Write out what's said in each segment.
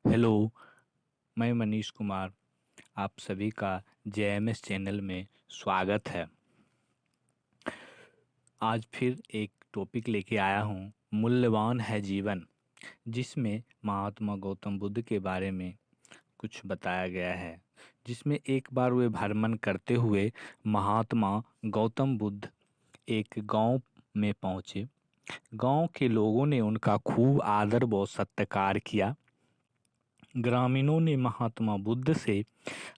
Hello, मैं मनीष कुमार। आप सभी का जेएमएस चैनल में स्वागत है। आज फिर एक टॉपिक लेके आया हूँ, मूल्यवान है जीवन, जिसमें महात्मा गौतम बुद्ध के बारे में कुछ बताया गया है। जिसमें एक बार वे भ्रमण करते हुए महात्मा गौतम बुद्ध एक गांव में पहुँचे। गांव के लोगों ने उनका खूब आदर व सत्कार किया। ग्रामीणों ने महात्मा बुद्ध से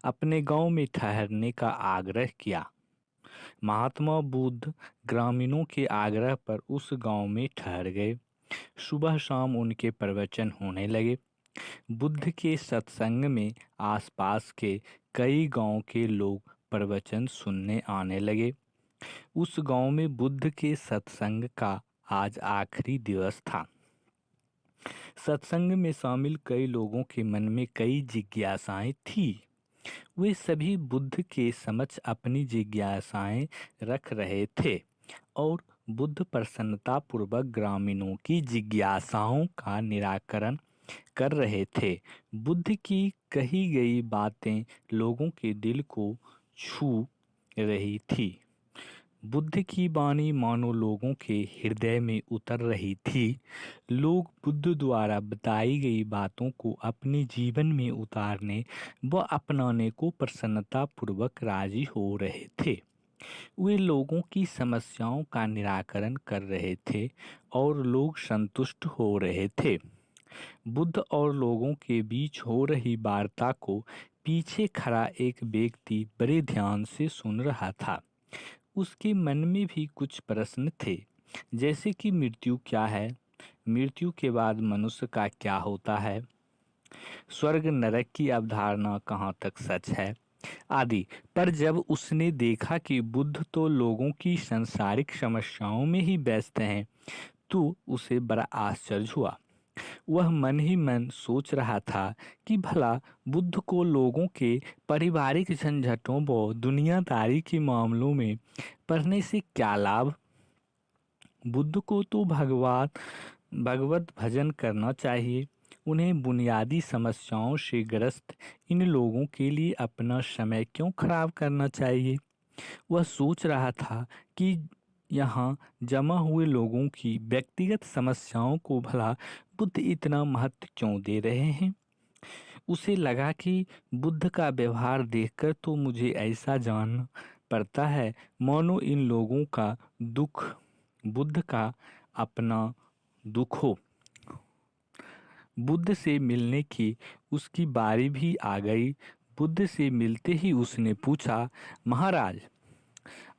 अपने गांव में ठहरने का आग्रह किया। महात्मा बुद्ध ग्रामीणों के आग्रह पर उस गांव में ठहर गए। सुबह शाम उनके प्रवचन होने लगे। बुद्ध के सत्संग में आसपास के कई गांव के लोग प्रवचन सुनने आने लगे। उस गांव में बुद्ध के सत्संग का आज आखिरी दिवस था। सत्संग में शामिल कई लोगों के मन में कई जिज्ञासाएं थी। वे सभी बुद्ध के समक्ष अपनी जिज्ञासाएं रख रहे थे और बुद्ध प्रसन्नतापूर्वक ग्रामीणों की जिज्ञासाओं का निराकरण कर रहे थे। बुद्ध की कही गई बातें लोगों के दिल को छू रही थी। बुद्ध की वाणी मानो लोगों के हृदय में उतर रही थी। लोग बुद्ध द्वारा बताई गई बातों को अपने जीवन में उतारने व अपनाने को प्रसन्नतापूर्वक राजी हो रहे थे। वे लोगों की समस्याओं का निराकरण कर रहे थे और लोग संतुष्ट हो रहे थे। बुद्ध और लोगों के बीच हो रही वार्ता को पीछे खड़ा एक व्यक्ति बड़े ध्यान से सुन रहा था। उसके मन में भी कुछ प्रश्न थे, जैसे कि मृत्यु क्या है, मृत्यु के बाद मनुष्य का क्या होता है, स्वर्ग नरक की अवधारणा कहाँ तक सच है आदि। पर जब उसने देखा कि बुद्ध तो लोगों की सांसारिक समस्याओं में ही व्यस्त हैं, तो उसे बड़ा आश्चर्य हुआ। वह मन ही मन सोच रहा था कि भला बुद्ध को लोगों के पारिवारिक झंझटों व दुनियादारी के मामलों में पढ़ने से क्या लाभ। बुद्ध को तो भगवत भजन करना चाहिए। उन्हें बुनियादी समस्याओं से ग्रस्त इन लोगों के लिए अपना समय क्यों खराब करना चाहिए। वह सोच रहा था कि यहाँ जमा हुए लोगों की व्यक्तिगत समस्याओं को भला बुद्ध इतना महत्व क्यों दे रहे हैं। उसे लगा कि बुद्ध का व्यवहार देखकर तो मुझे ऐसा जानना पड़ता है मानो इन लोगों का दुख बुद्ध का अपना दुख हो। बुद्ध से मिलने की उसकी बारी भी आ गई। बुद्ध से मिलते ही उसने पूछा, महाराज,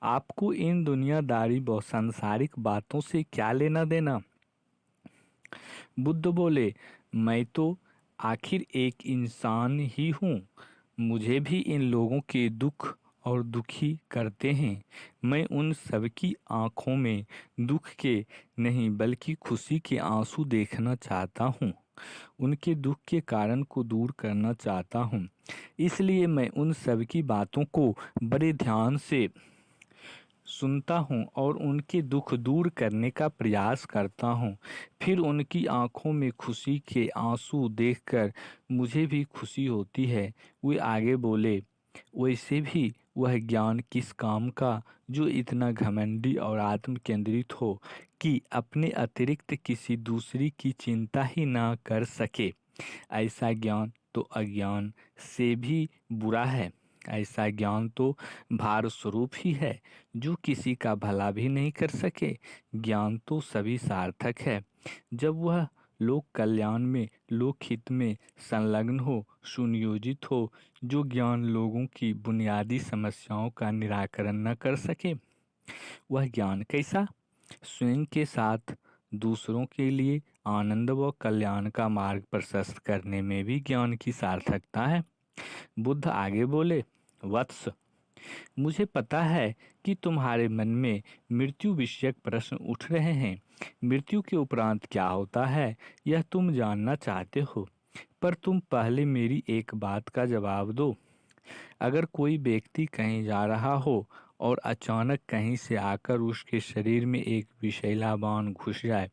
आपको इन दुनियादारी व सांसारिक बातों से क्या लेना देना। बुद्ध बोले, मैं तो आखिर एक इंसान ही हूँ। मुझे भी इन लोगों के दुख और दुखी करते हैं। मैं उन सबकी आंखों में दुख के नहीं बल्कि खुशी के आंसू देखना चाहता हूँ। उनके दुख के कारण को दूर करना चाहता हूँ। इसलिए मैं उन सब की बातों को बड़े ध्यान से सुनता हूँ और उनके दुख दूर करने का प्रयास करता हूँ। फिर उनकी आंखों में खुशी के आंसू देखकर मुझे भी खुशी होती है। वे आगे बोले, वैसे भी वह ज्ञान किस काम का जो इतना घमंडी और आत्म केंद्रित हो कि अपने अतिरिक्त किसी दूसरी की चिंता ही ना कर सके। ऐसा ज्ञान तो अज्ञान से भी बुरा है। ऐसा ज्ञान तो भार स्वरूप ही है जो किसी का भला भी नहीं कर सके। ज्ञान तो सभी सार्थक है जब वह लोक कल्याण में लोक हित में संलग्न हो, सुनियोजित हो। जो ज्ञान लोगों की बुनियादी समस्याओं का निराकरण न कर सके, वह ज्ञान कैसा। स्वयं के साथ दूसरों के लिए आनंद व कल्याण का मार्ग प्रशस्त करने में भी ज्ञान की सार्थकता है। बुद्ध आगे बोले, वत्स, मुझे पता है कि तुम्हारे मन में मृत्यु विषयक प्रश्न उठ रहे हैं। मृत्यु के उपरांत क्या होता है यह तुम जानना चाहते हो। पर तुम पहले मेरी एक बात का जवाब दो। अगर कोई व्यक्ति कहीं जा रहा हो और अचानक कहीं से आकर उसके शरीर में एक विषैला बाण घुस जाए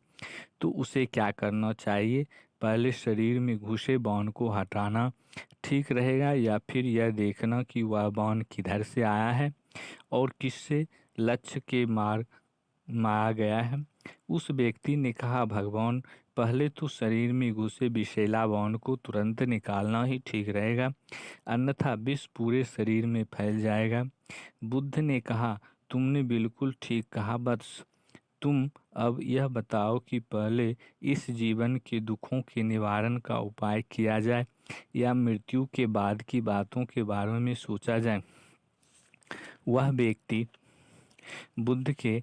तो उसे क्या करना चाहिए। पहले शरीर में घुसे बाण को हटाना ठीक रहेगा या फिर यह देखना कि वह बाण किधर से आया है और किससे लक्ष्य के मारा गया है? उस व्यक्ति ने कहा, भगवान, पहले तो शरीर में घुसे विषैला बाण को तुरंत निकालना ही ठीक रहेगा, अन्यथा विष पूरे शरीर में फैल जाएगा। बुद्ध ने कहा, तुमने बिल्कुल ठीक कहा वत्स। तुम अब यह बताओ कि पहले इस जीवन के दुखों के निवारण का उपाय किया जाए या मृत्यु के बाद की बातों के बारे में सोचा जाए। वह व्यक्ति बुद्ध के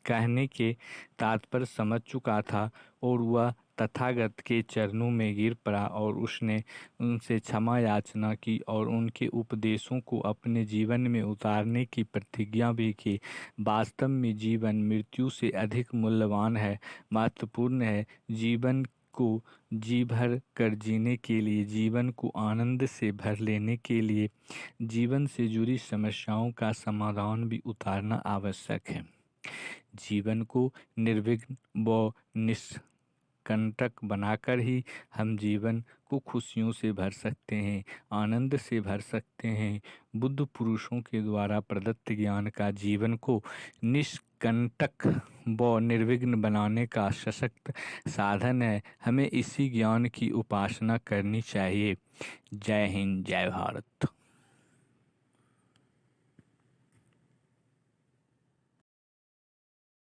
कहने के तात्पर्य समझ चुका था और वह तथागत के चरणों में गिर पड़ा और उसने उनसे क्षमा याचना की और उनके उपदेशों को अपने जीवन में उतारने की प्रतिज्ञा भी की। वास्तव में जीवन मृत्यु से अधिक मूल्यवान है, महत्वपूर्ण है। जीवन को जी भर कर जीने के लिए, जीवन को आनंद से भर लेने के लिए जीवन से जुड़ी समस्याओं का समाधान भी उतारना आवश्यक है। जीवन को निर्विघ्न व निष्कंटक बनाकर ही हम जीवन को खुशियों से भर सकते हैं, आनंद से भर सकते हैं। बुद्ध पुरुषों के द्वारा प्रदत्त ज्ञान का जीवन को निष्कंटक व निर्विघ्न बनाने का सशक्त साधन है। हमें इसी ज्ञान की उपासना करनी चाहिए। जय हिंद, जय भारत।